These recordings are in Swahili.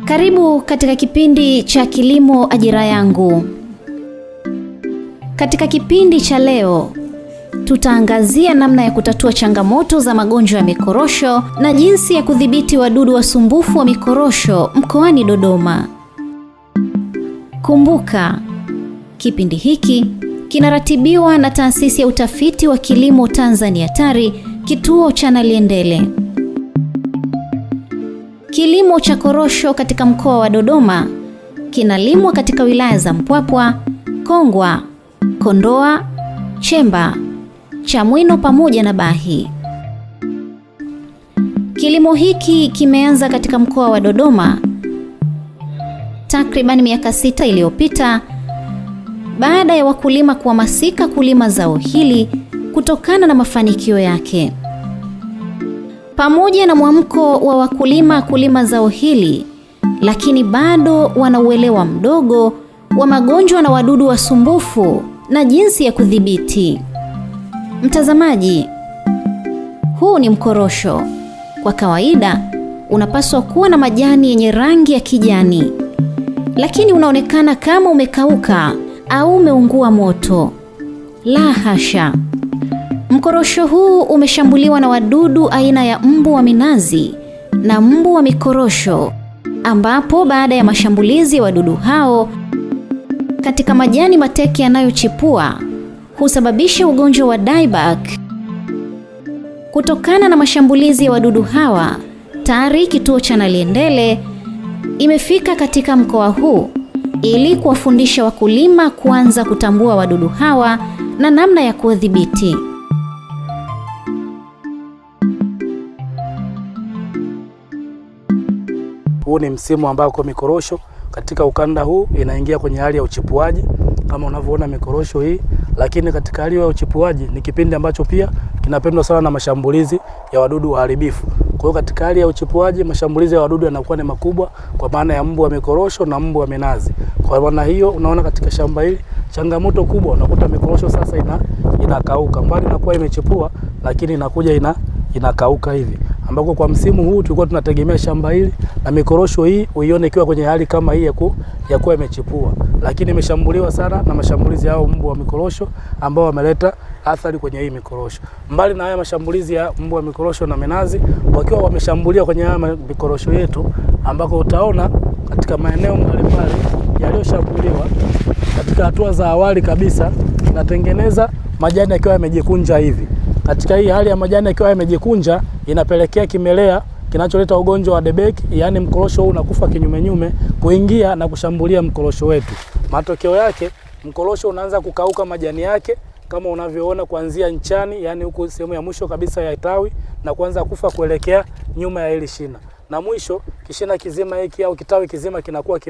Karibu katika kipindi cha Kilimo Ajira Yangu. Katika kipindi cha leo, tutaangazia namna ya kutatua changamoto za magonjwa ya mikorosho na jinsi ya kudhibiti wadudu wasumbufu wa mikorosho mkoani Dodoma. Kumbuka, kipindi hiki kinaratibiwa na Taasisi ya Utafiti wa Kilimo Tanzania TARI, kituo cha Naliendele. Kilimo cha korosho katika mkoa wa Dodoma kinalimwa katika wilaya za Mpwapwa, Kongwa, Kondoa, Chemba, Chamwino pamoja na Bahi. Kilimo hiki kimeanza katika mkoa wa Dodoma takriban miaka 6 iliyopita baada ya wakulima kuhamasika kulima zao hili kutokana na mafanikio yake. Pamoja na mwamko wa wakulima kulima zao hili, lakini bado wana uelewa mdogo wa magonjwa na wadudu wasumbufu na jinsi ya kudhibiti. Mtazamaji, huu ni mkorosho. Kwa kawaida unapaswa kuwa na majani yenye rangi ya kijani, lakini unaonekana kama umekauka au umeungua moto. La hasha. Mkorosho huu umeshambuliwa na wadudu aina ya mbu wa minazi na mbu wa mikorosho, ambapo baada ya mashambulizi ya wadudu hao katika majani mateke yanayochipua husababisha ugonjwa wa dieback. Kutokana na mashambulizi ya wadudu hawa, TARI kituo cha Naliendele imefika katika mkoa huu ili kuwafundisha wakulima kuanza kutambua wadudu hawa na namna ya kuwadhibiti. Huu ni msimu ambao mikorosho katika ukanda huu inaingia kwenye hali ya uchipuaji kama unavyoona mikorosho hii, lakini katika hali ya uchipuaji ni kipindi ambacho pia kinapendwa sana na mashambulizi ya wadudu waharibifu. Kwa hiyo katika hali ya uchipuaji mashambulizi ya wadudu yanakuwa ni makubwa kwa maana ya mbu wa mikorosho na mbu wa minazi. Kwa maana hiyo unaona katika shamba hili changamoto kubwa, unakuta mikorosho sasa inakauka, mbali inakuwa imechipua lakini inakuja inakauka hivi, ambako kwa msimu huu tulikuwa tunategemea shamba hili na mikorosho hii uione ikiwa kwenye hali kama hii ya kuwa imechipua, lakini imeshambuliwa sana na mashambulizi yao mbu wa mikorosho ambao wameleta athari kwenye hii mikorosho. Mbali na haya mashambulizi ya mbu wa mikorosho na minazi, wakiwa wameshambulia kwenye haya mikorosho yetu, ambako utaona katika maeneo mbalimbali yaliyoshambuliwa katika hatua za awali kabisa inatengeneza majani yakiwa yamejikunja hivi. Katika hii hali ya majani yakiwa yamejikunja inapelekea kimelea kinacholeta ugonjwa wa dieback, yani mkorosho huu unakufa kinyumenyume kuingia na kushambulia mkorosho wetu. Matokeo yake mkorosho unaanza kukauka majani yake kama unavyoona kuanzia nchani, yani huku sehemu ya mwisho kabisa ya tawi, na kuanza kufa kuelekea nyuma ya hili shina. Na mwisho kishina kizima hiki au kitawi kizima kinakuwa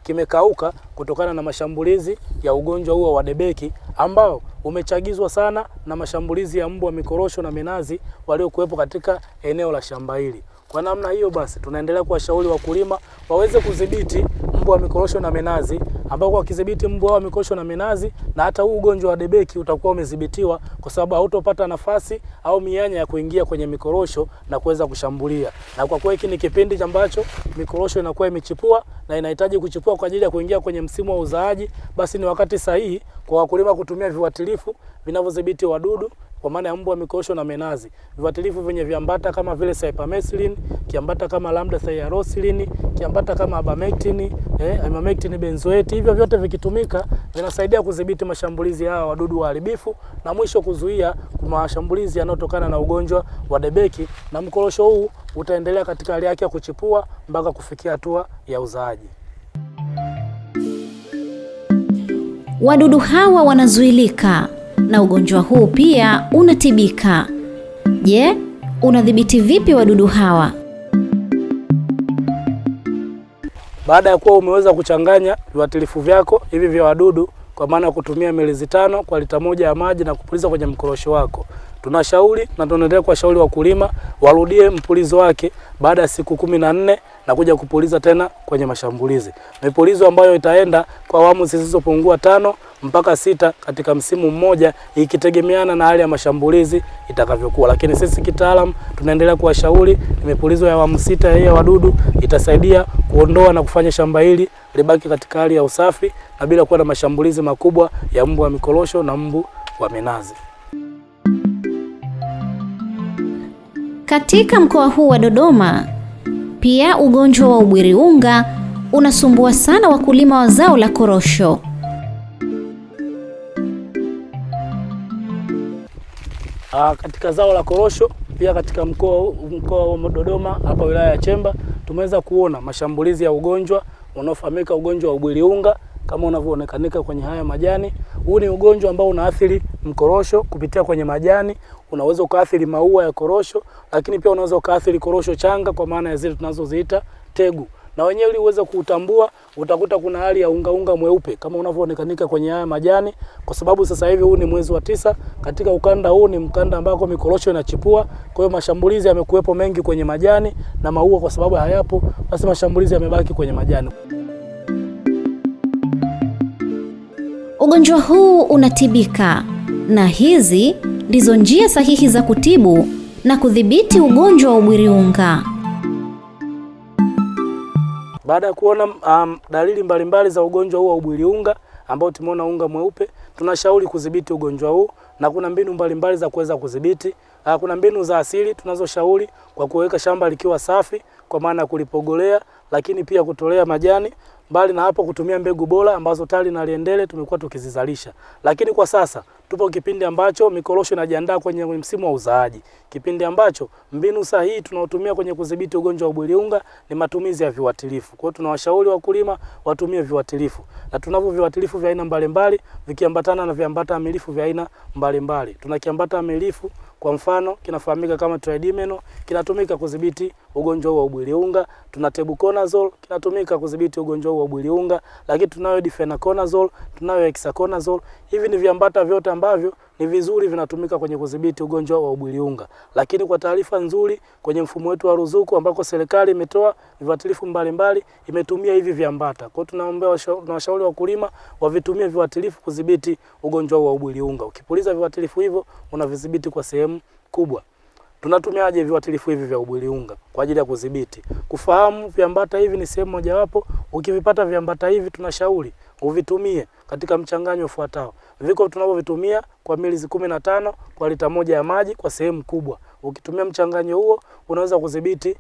kimekauka kutokana na mashambulizi ya ugonjwa huo wa dieback ambao umechagizwa sana na mashambulizi ya mbu wa mikorosho na minazi waliokuwepo katika eneo la shamba hili. Kwa namna hiyo basi tunaendelea kuwashauri wakulima waweze kudhibiti mbu wa mikorosho na minazi, ambao kwa kudhibiti mbu wa mikorosho na minazi na hata huu ugonjwa wa dieback utakuwa umedhibitiwa, kwa sababu hautopata nafasi au mianya ya kuingia kwenye mikorosho na kuweza kushambulia. Na kwa kuwa hiki ni kipindi ambacho mikorosho inakuwa imechipua na inahitaji kuchipua kwa ajili ya kuingia kwenye msimu wa uzaaji, basi ni wakati sahihi kwa wakulima kutumia viuatilifu vinavyodhibiti wadudu kwa maana ya mbu wa mikorosho na minazi. Viuatilifu vyenye viambata kama vile cypermethrin, kiambata kama lambda thiarosilin, kiambata kama abamectin benzoate. Hivyo vyote vikitumika vinasaidia kudhibiti mashambulizi haya wadudu waharibifu na mwisho kuzuia mashambulizi yanayotokana na ugonjwa wa dieback, na mkorosho huu utaendelea katika hali yake ya kuchipua mpaka kufikia hatua ya uzaaji. Wadudu hawa wanazuilika na ugonjwa huu pia unatibika. Je, unadhibiti vipi wadudu hawa? Baada ya kuwa umeweza kuchanganya viuatilifu vyako hivi vya wadudu, kwa maana kutumia mililita 5 kwa lita 1 ya maji na kupuliza kwenye mkorosho wako, tunashauri na tunaendelea kuwashauri wakulima warudie mpulizo wake baada ya siku 14 na kuja kupuliza tena kwenye mashambulizi. Mipulizo ambayo itaenda kwa awamu zisizopungua 5 mpaka 6 katika msimu mmoja, ikitegemeana na hali ya mashambulizi itakavyokuwa. Lakini sisi kitaalamu tunaendelea kuwashauri mipulizo ya awamu 6 ya wadudu itasaidia kuondoa na kufanya shamba hili libaki katika hali ya usafi na bila kuwa na mashambulizi makubwa ya mbu wa mikorosho na mbu wa minazi. Katika mkoa huu wa Dodoma, pia ugonjwa wa ubwiriunga unasumbua sana wakulima wa zao la korosho. Katika zao la korosho pia katika mkoa wa Dodoma hapa wilaya ya Chemba tumeweza kuona mashambulizi ya ugonjwa unaofahamika ugonjwa wa ubwiriunga kama unavyoonekanika kwenye haya majani. Huu ni ugonjwa ambao unaathiri mkorosho kupitia kwenye majani, unaweza ukaathiri maua ya korosho, lakini pia unaweza ukaathiri korosho changa kwa maana ya zile tunazoziita tegu. Na wenyewe ili uweze kuutambua utakuta kuna hali ya unga mweupe kama unavyoonekanika kwenye haya majani, kwa sababu sasa hivi huu ni mwezi wa 9. Katika ukanda huu ni mkanda ambako mikorosho inachipua, kwa hiyo mashambulizi yamekuwepo mengi kwenye majani na maua kwa sababu hayapo, basi mashambulizi yamebaki kwenye majani. Ugonjwa huu unatibika na hizi ndizo njia sahihi za kutibu na kudhibiti ugonjwa wa ubwiriunga. Baada ya kuona dalili mbalimbali za ugonjwa huu wa ubwiriunga ambao tumeona unga mweupe, tunashauri kudhibiti ugonjwa huu na kuna mbinu mbalimbali za kuweza kudhibiti. Kuna mbinu za asili tunazoshauri kwa kuweka shamba likiwa safi kwa maana kulipogolea, lakini pia kutolea majani. Mbali na hapo kutumia mbegu bora ambazo tali na liendele tumekuwa tukizizalisha. Lakini kwa sasa tupo kipindi ambacho mikorosho inajiandaa kwenye msimu wa uzaaji. Kipindi ambacho mbinu sahihi tunaotumia kwenye kudhibiti ugonjwa wa ubwiriunga ni matumizi ya viuatilifu. Kwa hiyo tunawashauri wakulima watumie viuatilifu. Na tunavyo viuatilifu vya aina mbalimbali vikiambatana na viambata amilifu vya aina mbalimbali. Tuna kiambata amilifu kwa mfano kinafahamika kama Tridimeno, kinatumika kudhibiti ugonjwa wa ubwiriunga. Tuna Tebuconazole kinatumika kudhibiti ugonjwa wa ubwiriunga, lakini tunayo Difenaconazole, tunayo Hexaconazole. Hivi ni viambata vyote ambavyo ni vizuri vinatumika kwenye kudhibiti ugonjwa wa ubwiriunga. Lakini kwa taarifa nzuri kwenye mfumo wetu wa ruzuku ambako serikali imetoa viuatilifu mbalimbali imetumia hivi viambata. Kwa hiyo tunawashauri wakulima wavitumie viuatilifu kudhibiti ugonjwa wa ubwiriunga. Ukipuliza viuatilifu hivyo unavidhibiti kwa sehemu kubwa. Tunatumiaje viuatilifu hivi vya ubwiriunga kwa ajili ya kudhibiti? Kufahamu viambata hivi ni sehemu mojawapo. Ukivipata viambata hivi tunashauri uvitumie katika mchanganyo ufuatao. Viko tunavyovitumia kwa mililita 15 kwa lita 1 ya maji kwa sehemu kubwa. Ukitumia mchanganyo huo unaweza kudhibiti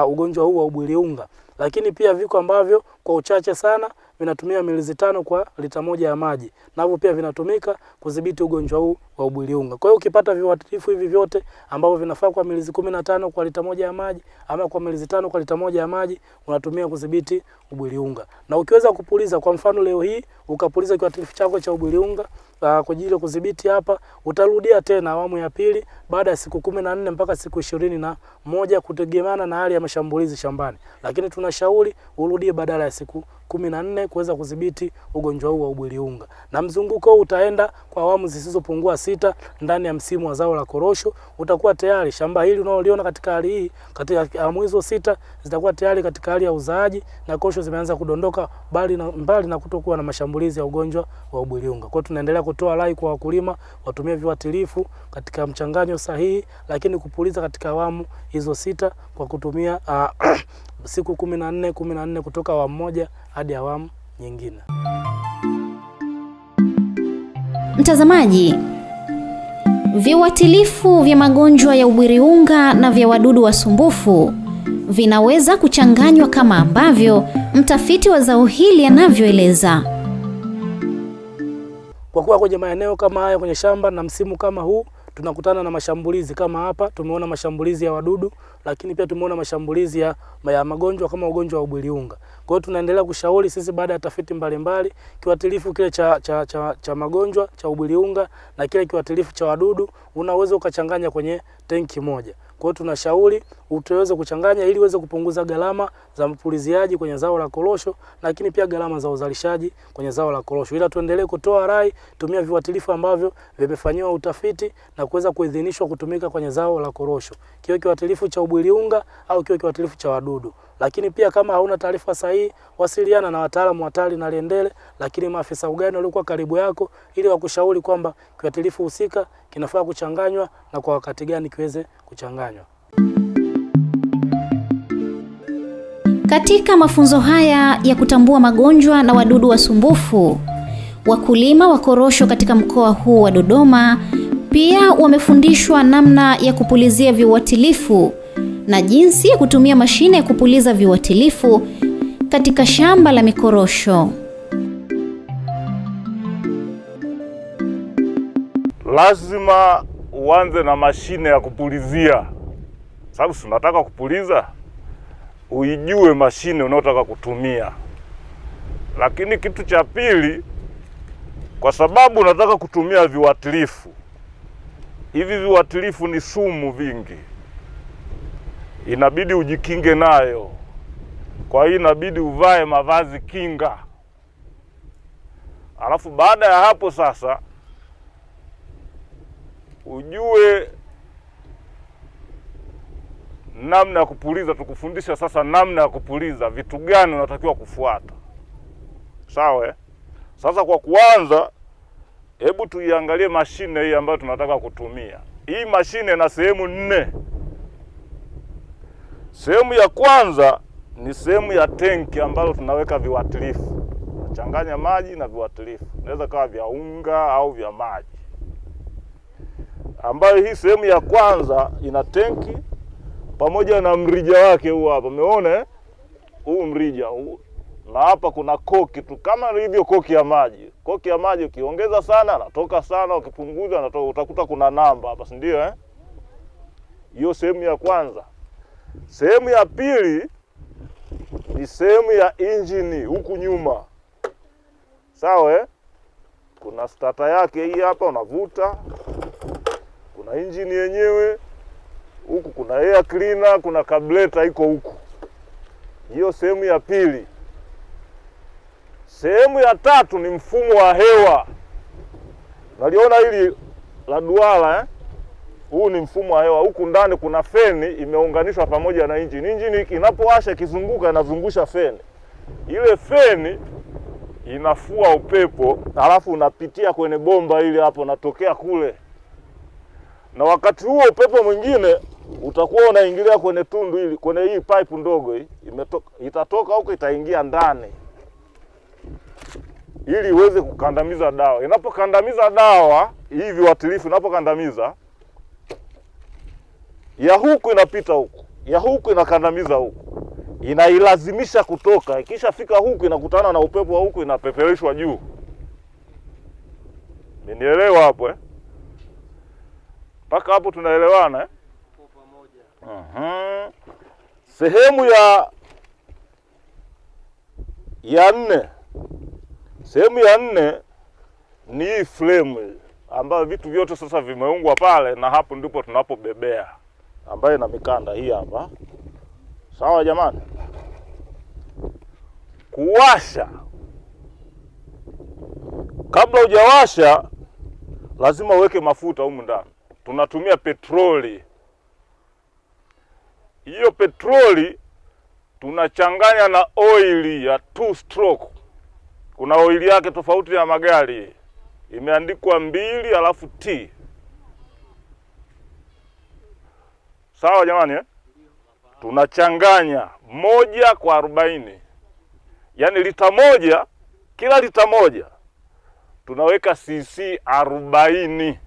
ugonjwa huu wa ubwiriunga. Lakini pia viko ambavyo kwa uchache sana vinatumia mililita 5 kwa lita 1 ya maji. Navyo pia vinatumika kudhibiti ugonjwa huu wa ubwiriunga. Kwa hiyo ukipata viuatilifu hivi vyote ambavyo vinafaa kwa mililita 15 kwa lita 1 ya maji ama kwa mililita 5 kwa lita 1 ya maji unatumia kudhibiti ubwiriunga. Na ukiweza kupuliza kwa mfano leo hii ukapuliza kiuatilifu chako cha ubwiriunga kwa ajili ya kudhibiti hapa, utarudia tena awamu ya pili baada ya siku 14 mpaka siku 21 kutegemeana na hali ya mashambulizi shambani. Lakini tunashauri urudie badala ya siku 14 kuweza kudhibiti ugonjwa huu wa ubwiriunga. Na mzunguko utaenda kwa awamu zisizopungua 6 ndani ya msimu wa zao la korosho. Utakuwa tayari shamba hili unaoliona katika hali hii katika awamu hizo 6 zitakuwa tayari katika hali ya uzaaji na korosho zimeanza kudondoka mbali na kutokuwa na mashambulizi ya ugonjwa wa ubwiriunga. Kwa hiyo tunaendelea kutoa rai kwa wakulima watumie viuatilifu katika mchanganyo sahihi, lakini kupuliza katika awamu hizo 6 kwa kutumia siku 14 kutoka awamu moja hadi awamu nyingine. Mtazamaji, viuatilifu vya magonjwa ya ubwiriunga na vya wadudu wasumbufu vinaweza kuchanganywa kama ambavyo mtafiti wa zao hili anavyoeleza. Kwa kuwa kwenye maeneo kama haya kwenye shamba na msimu kama huu tunakutana na mashambulizi kama hapa, tumeona mashambulizi ya wadudu, lakini pia tumeona mashambulizi ya magonjwa kama ugonjwa wa ubwiriunga. Kwa hiyo tunaendelea kushauri sisi baada ya tafiti mbalimbali kiuatilifu kile cha magonjwa cha ubwiriunga na kile kiuatilifu cha wadudu unaweza ukachanganya kwenye tenki moja. Kwa hiyo tunashauri utaweze kuchanganya ili uweze kupunguza gharama za mpuliziaji kwenye zao la korosho, lakini pia gharama za uzalishaji kwenye zao la korosho. Ila tuendelee kutoa rai, tumia viuatilifu ambavyo vimefanywa utafiti na kuweza kuidhinishwa kutumika kwenye zao la korosho. Kiwe kiuatilifu cha ubwiliunga au kiwe kiuatilifu cha wadudu. Lakini pia kama hauna taarifa sahihi, wasiliana na wataalamu wa TARI Naliendele, lakini maafisa ugani waliokuwa karibu yako ili wakushauri kwamba kiuatilifu husika kinafaa kuchanganywa na kwa wakati gani kiweze kuchanganywa. Katika mafunzo haya ya kutambua magonjwa na wadudu wasumbufu, wakulima wa korosho katika mkoa huu wa Dodoma pia wamefundishwa namna ya kupulizia viuatilifu na jinsi ya kutumia mashine ya kupuliza viuatilifu katika shamba la mikorosho. Lazima uanze na mashine ya kupulizia, sababu tunataka kupuliza, uijue mashine unayotaka kutumia. Lakini kitu cha pili, kwa sababu unataka kutumia viuatilifu, hivi viuatilifu ni sumu vingi, inabidi ujikinge nayo. Kwa hiyo inabidi uvae mavazi kinga. Alafu baada ya hapo sasa ujue namna ya kupuliza. Tukufundisha sasa namna ya kupuliza, vitu gani unatakiwa kufuata. Sawa? Sasa kwa kuanza, hebu tuiangalie mashine hii ambayo tunataka kutumia. Hii mashine ina sehemu 4. Sehemu ya kwanza ni sehemu ya tenki ambalo tunaweka viuatilifu. Changanya maji na viuatilifu. Inaweza kawa vya unga au vya maji. Ambayo hii sehemu ya kwanza ina tenki pamoja na mrija wake huu hapa. Umeona huu mrija huu? Na hapa kuna koki tu kama ilivyo koki ya maji. Koki ya maji ukiongeza sana anatoka sana, ukipunguza anatoka, utakuta kuna namba hapa, si ndio Hiyo sehemu ya kwanza. Sehemu ya pili ni sehemu ya injini huku nyuma. Sawa Kuna starter yake hii hapa unavuta. Kuna injini yenyewe. Huku kuna air cleaner, kuna carburetor iko huku. Hiyo sehemu ya pili. Sehemu ya tatu ni mfumo wa hewa. Naliona hili la duara Huu ni mfumo wa hewa. Huku ndani kuna feni imeunganishwa pamoja na injini. Injini inapowasha kizunguka inazungusha feni. Ile feni inafua upepo, alafu unapitia kwenye bomba ile hapo, natokea kule. Na wakati huo upepo mwingine utakuwa unaingilia kwenye tundu hili, kwenye hii pipe ndogo hii, itatoka huko itaingia ndani. Ili iweze kukandamiza dawa. Inapokandamiza dawa, hii viuatilifu inapokandamiza, ya huku inapita huku, ya huku inakandamiza huku. Inailazimisha kutoka. Ikishafika huku inakutana na upepo wa huku, inapepereshwa juu. Mmenielewa hapo Mpaka hapo tunaelewana Sehemu ya 4. Sehemu ya 4 ni hii frame ambayo vitu vyote sasa vimeungwa pale, na hapo ndipo tunapobebea, ambayo ina mikanda hii hapa. Sawa jamani? Kuwasha, kabla hujawasha lazima uweke mafuta humu ndani. Tunatumia petroli. Hiyo petroli tunachanganya na oili ya 2 stroke. Kuna oili yake tofauti ya magari. Imeandikwa 2 alafu T. Sawa jamani Tunachanganya 1:40. Yaani lita moja, kila lita moja tunaweka cc 40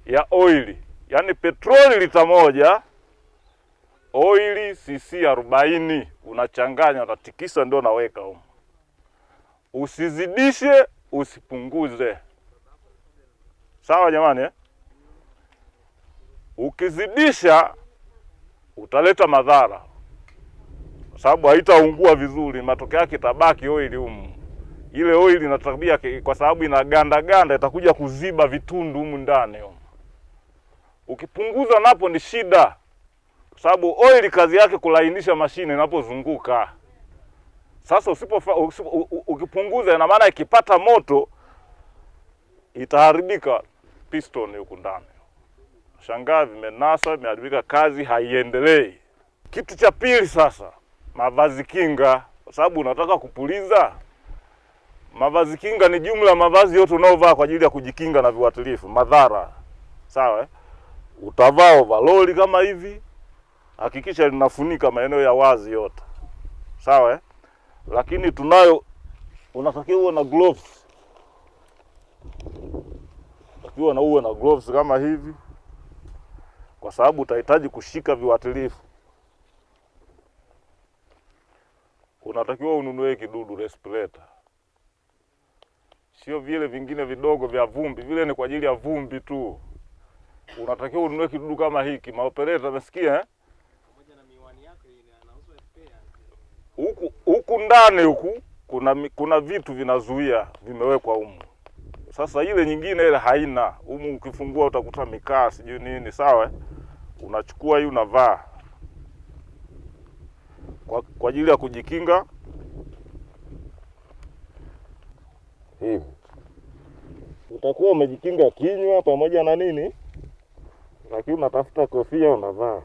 ya oili. Yaani petroli lita moja, oili cc 40. Unachanganya, unatikisa, ndio naweka huko. Usizidishe, usipunguze. Sawa jamani Ukizidisha utaleta madhara, sababu haitaungua vizuri, matokeo yake itabaki oili humu. Ile oili ina tabia, kwa sababu ina ganda itakuja kuziba vitundu humu ndani humu. Ukipunguza napo ni shida, kwa sababu oil kazi yake kulainisha mashine inapozunguka. Sasa ukipunguza, ina maana ikipata moto itaharibika piston huko ndani. Shangaa vimenasa, imeharibika, kazi haiendelei. Kitu cha pili sasa, mavazi kinga, kwa sababu unataka kupuliza. Mavazi kinga ni jumla mavazi yote unaovaa kwa ajili ya kujikinga na viuatilifu, madhara. Sawa? Utavaa overall kama hivi, hakikisha linafunika maeneo ya wazi yote. Sawa? Lakini unatakiwa uwe na gloves. Unatakiwa uwe na gloves kama hivi, kwa sababu utahitaji kushika viuatilifu. Unatakiwa ununue kidudu respirator. Sio vile vingine vidogo vya vumbi, vile ni kwa ajili ya vumbi tu. Unatakiwa ununue kidudu kama hiki. Maoperator umesikia Pamoja na miwani yake anauzwa spare. Huku ndani huku kuna vitu vinazuia, vimewekwa humu. Sasa ile nyingine ile haina. Humu ukifungua utakuta mikaa sijui nini, sawa? Unachukua hii unavaa. Kwa ajili ya kujikinga hivi. Utakuwa umejikinga kinywa pamoja na nini, lakini unatafuta kofia unavaa.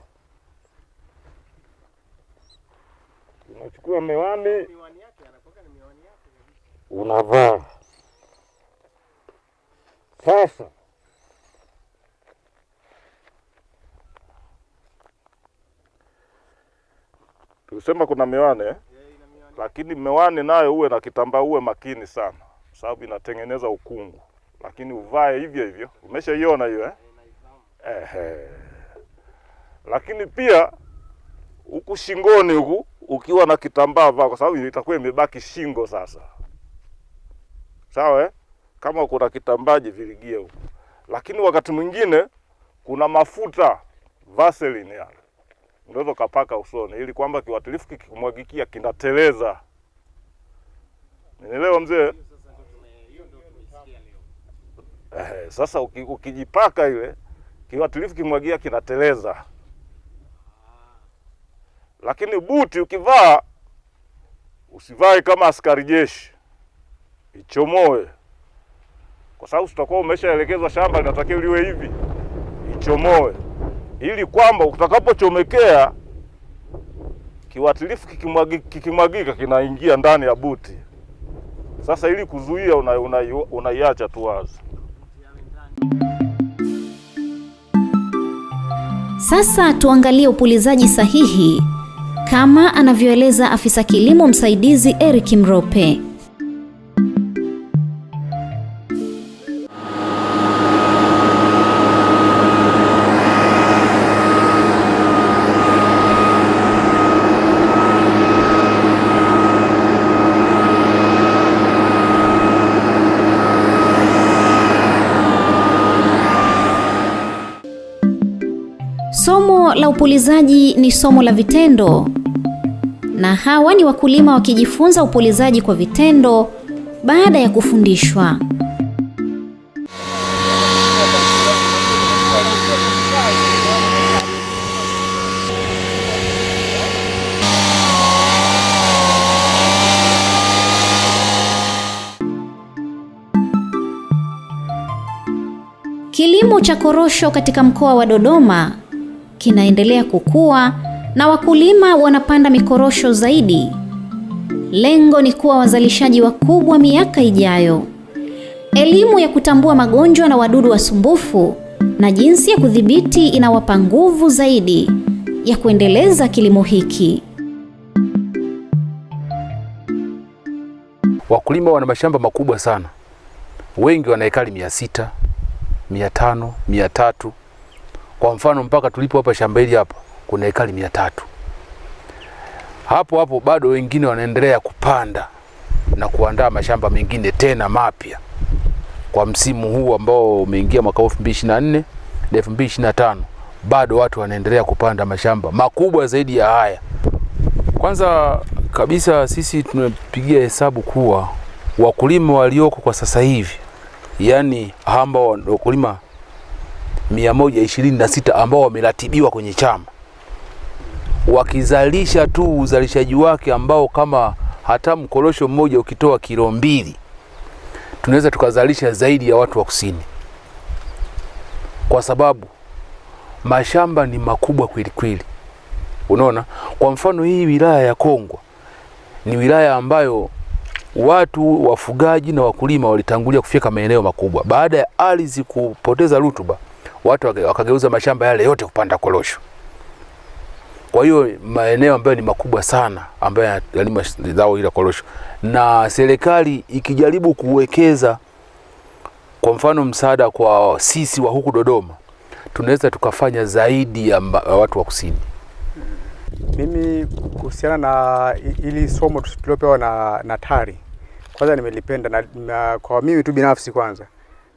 Unachukua miwani yake, anakuwa ni miwani yake unavaa. Sasa tulisema kuna miwani lakini miwani nayo uwe na kitambaa, uwe makini sana, sababu inatengeneza ukungu. Lakini uvae hivyo hivyo. Umeshaiona hiyo Lakini pia huku shingoni huku ukiwa na kitambaa vaa, kwa sababu itakuwa imebaki shingo sasa. Sawa? Kama kuna kitambaa jivirigie huku. Lakini wakati mwingine kuna mafuta Vaseline yale, unaweza kupaka usoni ili kwamba kiuatilifu kikumwagikia kinateleza. Nielewa mzee? Sasa ukijipaka ile kiuatilifu kimwagia kinateleza. Lakini buti ukivaa usivae kama askari jeshi, ichomoe, kwa sababu tutakuwa umeshaelekezwa shamba linatakiwa liwe hivi, ichomoe, ili kwamba utakapochomekea kiuatilifu kikimwagika kinaingia ndani ya buti. Sasa ili kuzuia unaiacha tu wazi. Sasa tuangalie upulizaji sahihi kama anavyoeleza afisa kilimo msaidizi Eric Mrope. Somo la upulizaji ni somo la vitendo, na hawa ni wakulima wakijifunza upulizaji kwa vitendo baada ya kufundishwa. Kilimo cha korosho katika mkoa wa Dodoma kinaendelea kukua na wakulima wanapanda mikorosho zaidi. Lengo ni kuwa wazalishaji wakubwa miaka ijayo. Elimu ya kutambua magonjwa na wadudu wasumbufu na jinsi ya kudhibiti inawapa nguvu zaidi ya kuendeleza kilimo hiki. Wakulima wana mashamba makubwa sana. Wengi wana ekari 600, 500, 300. Kwa mfano mpaka tulipo hapa shamba hili hapa kuna ekari 300. Hapo bado wengine wanaendelea kupanda na kuandaa mashamba mengine tena mapya kwa msimu huu ambao umeingia mwaka 2024 na 2025. Bado watu wanaendelea kupanda mashamba makubwa zaidi ya haya. Kwanza kabisa sisi tunapigia hesabu kuwa wakulima walioko kwa sasa hivi, yani ambao wakulima 126 ambao wameratibiwa kwenye chama. Wakizalisha tu uzalishaji wake ambao kama hata mkorosho mmoja ukitoa kilo 2 tunaweza tukazalisha zaidi ya watu wa kusini, kwa sababu mashamba ni makubwa kweli kweli. Unaona, kwa mfano hii wilaya ya Kongwa ni wilaya ambayo watu wafugaji na wakulima walitangulia kufika maeneo makubwa. Baada ya ardhi kupoteza rutuba, watu wakageuza mashamba yale yote kupanda korosho. Kwa hiyo maeneo ambayo ni makubwa sana ambayo yalima zao ila korosho, na serikali ikijaribu kuwekeza, kwa mfano msaada kwa sisi wa huku Dodoma, tunaweza tukafanya zaidi ya watu wa kusini. Mimi kuhusiana na ili somo tulilopewa na TARI, kwanza nimelipenda na kwa mimi tu binafsi kwanza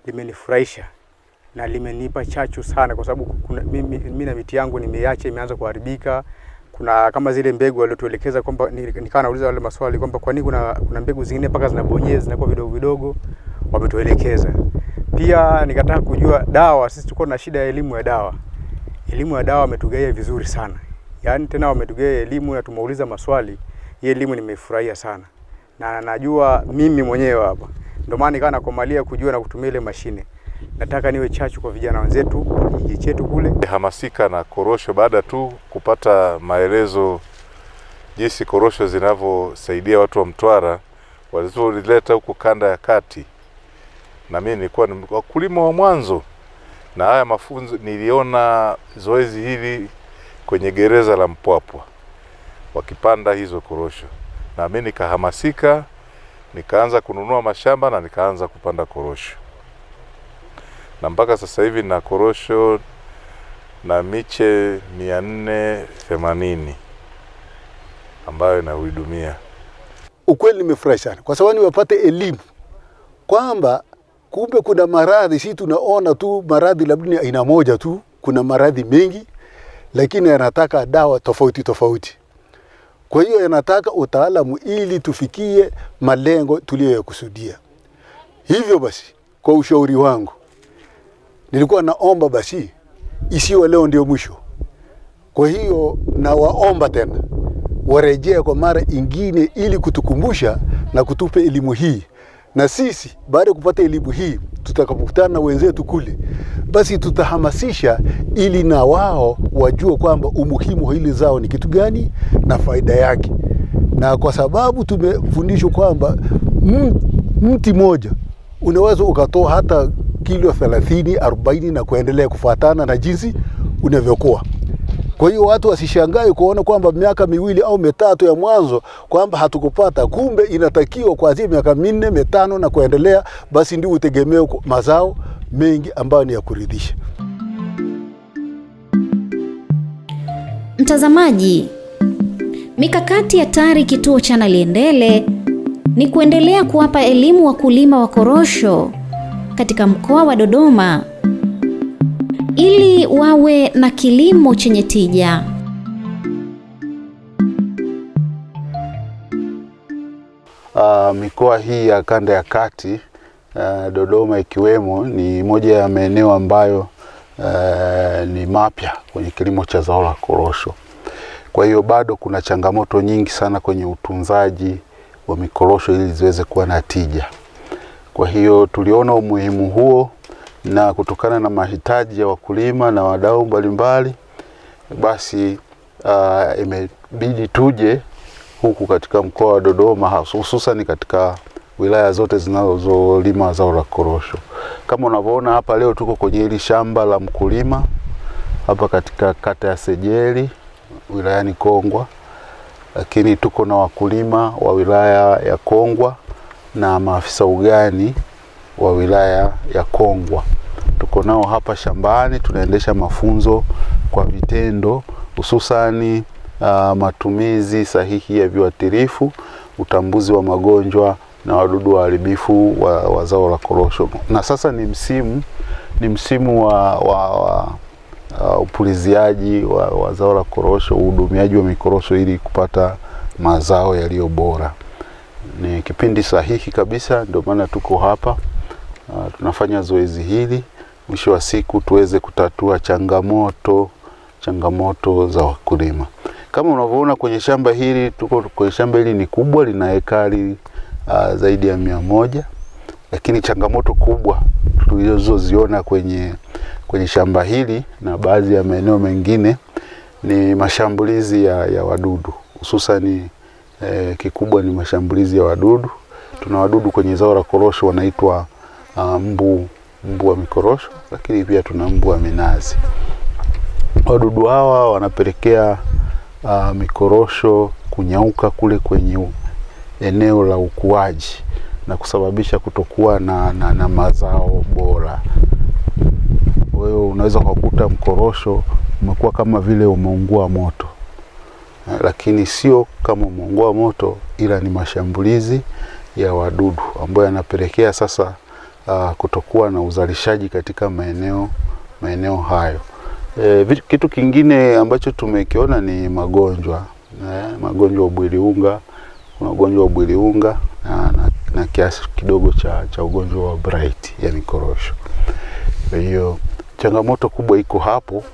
limenifurahisha na limenipa chachu sana, kwa sababu mimi na miti yangu nimeacha imeanza kuharibika. Kuna kama zile mbegu waliotuelekeza kwamba nikawa nauliza wale maswali kwamba kwa nini kuna mbegu zingine mpaka zinabonyeza zinakuwa vidogo vidogo, wametuelekeza. Pia nikataka kujua dawa, sisi tuko na shida ya elimu ya dawa. Elimu ya dawa wametugaia vizuri sana. Yaani tena wametugaia elimu na tumeuliza maswali. Hii elimu nimefurahia sana. Na najua mimi mwenyewe hapa. Ndio maana nikawa nakomalia kujua na kutumia ile mashine. Nataka niwe chachu kwa vijana wenzetu kijiji chetu kule. Hamasika na korosho baada tu kupata maelezo jinsi korosho zinavyosaidia watu wa Mtwara, walizolileta huko kanda ya kati. Na mimi nilikuwa ni wakulima wa mwanzo, na haya mafunzo niliona zoezi hili kwenye gereza la Mpwapwa wakipanda hizo korosho, na mimi nikahamasika, nikaanza kununua mashamba na nikaanza kupanda korosho, na mpaka sasa hivi na korosho na miche 480 ambayo inahudumia. Ukweli nimefurahi sana kwa sababu nimepata elimu kwamba kumbe kuna maradhi, si tunaona tu maradhi labda ni aina moja tu, kuna maradhi mengi lakini yanataka dawa tofauti tofauti. Kwa hiyo yanataka utaalamu ili tufikie malengo tuliyokusudia. Hivyo basi, kwa ushauri wangu nilikuwa naomba basi isiwe leo ndio mwisho. Kwa hiyo na waomba tena warejea kwa mara ingine ili kutukumbusha na kutupe elimu hii. Na sisi baada ya kupata elimu hii tutakapokutana na wenzetu kule, basi tutahamasisha ili na wao wajue kwamba umuhimu wa hili zao ni kitu gani na faida yake. Na kwa sababu tumefundishwa kwamba mti moja unaweza ukatoa hata kilo 30, 40 na kuendelea kufuatana na jinsi unavyokuwa. Kwa hiyo watu wasishangae kuona kwamba miaka 2 au 3 ya mwanzo kwamba hatukupata, kumbe inatakiwa kuanzia miaka 4, 5 na kuendelea, basi ndio utegemee mazao mengi ambayo ni ya kuridhisha. Mtazamaji, mikakati ya TARI kituo cha Naliendele ni kuendelea kuwapa elimu wakulima wa korosho katika mkoa wa Dodoma ili wawe na kilimo chenye tija. Mikoa hii ya kanda ya kati, Dodoma ikiwemo, ni moja ya maeneo ambayo ni mapya kwenye kilimo cha zao la korosho. Kwa hiyo bado kuna changamoto nyingi sana kwenye utunzaji wa mikorosho ili ziweze kuwa na tija. Kwa hiyo tuliona umuhimu huo, na kutokana na mahitaji ya wakulima na wadau mbalimbali, basi imebidi tuje huku katika mkoa wa Dodoma, hususan katika wilaya zote zinazolima zao la korosho. Kama unavyoona hapa leo tuko kwenye hili shamba la mkulima hapa katika kata ya Sejeli wilayani Kongwa, lakini tuko na wakulima wa wilaya ya Kongwa na maafisa ugani wa wilaya ya Kongwa. Tuko nao hapa shambani, tunaendesha mafunzo kwa vitendo, hususani matumizi sahihi ya viuatilifu, utambuzi wa magonjwa na wadudu waharibifu wa zao la korosho. Na sasa ni msimu wa upuliziaji wa zao la korosho, uhudumiaji wa mikorosho ili kupata mazao yaliyo bora. Ni kipindi sahihi kabisa, ndio maana tuko hapa tunafanya zoezi hili, mwisho wa siku tuweze kutatua changamoto za wakulima. Kama unavyoona kwenye shamba hili, tuko kwenye shamba hili ni kubwa, lina ekari zaidi ya 100, lakini changamoto kubwa tulizoziona kwenye shamba hili na baadhi ya maeneo mengine ni mashambulizi ya wadudu, hususan kikubwa ni mashambulizi ya wadudu. Tuna wadudu kwenye zao la korosho wanaitwa mbu wa mikorosho, lakini pia tuna mbu wa minazi. Wadudu hawa wanapelekea mikorosho kunyauka kule kwenye eneo la ukuaji na kusababisha kutokuwa na mazao bora. Kwa hiyo unaweza kukuta mkorosho umekuwa kama vile umeungua moto, lakini sio kama umeungua moto, ila ni mashambulizi ya wadudu ambayo yanapelekea sasa kutokuwa na uzalishaji katika maeneo hayo. Kitu kingine ambacho tumekiona ni magonjwa ya bwiliunga. Kuna ugonjwa wa bwiliunga na kiasi kidogo cha ugonjwa wa blight ya mikorosho. Kwa hiyo changamoto kubwa iko hapo,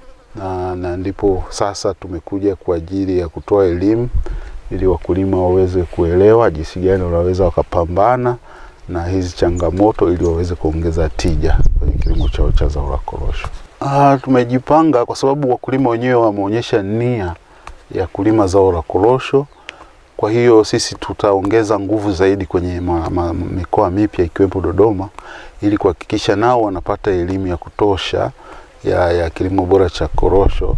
na ndipo sasa tumekuja kwa ajili ya kutoa elimu ili wakulima waweze kuelewa jinsi gani wanaweza wakapambana na hizi changamoto ili waweze kuongeza tija kwenye kilimo chao cha zao la korosho. Tumejipanga kwa sababu wakulima wenyewe wameonyesha nia ya kulima zao la korosho. Kwa hiyo sisi tutaongeza nguvu zaidi kwenye mikoa mipya ikiwepo Dodoma ili kuhakikisha nao wanapata elimu ya kutosha ya kilimo bora cha korosho,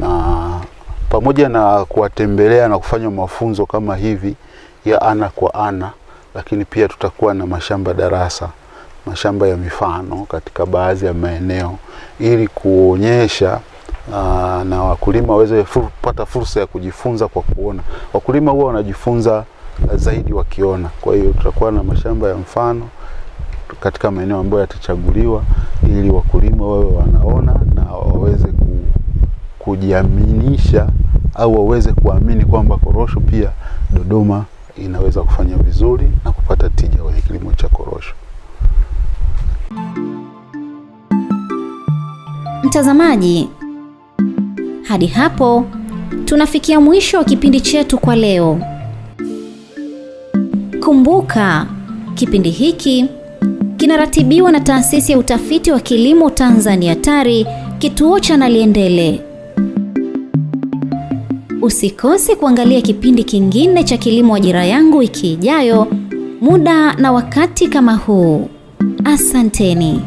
na pamoja na kuwatembelea na kufanya mafunzo kama hivi ya ana kwa ana, lakini pia tutakuwa na mashamba darasa, mashamba ya mifano katika baadhi ya maeneo ili kuonyesha na wakulima waweze kupata fursa ya kujifunza kwa kuona. Wakulima huwa wanajifunza zaidi wakiona. Kwa hiyo tutakuwa na mashamba ya mfano katika maeneo ambayo yatachaguliwa ili wakulima wawe wanaona na waweze kujiaminisha au waweze kuamini kwamba korosho pia Dodoma inaweza kufanya vizuri na kupata tija kwenye kilimo cha korosho. Mtazamaji, hadi hapo tunafikia mwisho wa kipindi chetu kwa leo. Kumbuka, kipindi hiki kinaratibiwa na Taasisi ya Utafiti wa Kilimo Tanzania TARI, kituo cha Naliendele. Usikose kuangalia kipindi kingine cha Kilimo Ajira Yangu wiki ijayo, muda na wakati kama huu. Asanteni.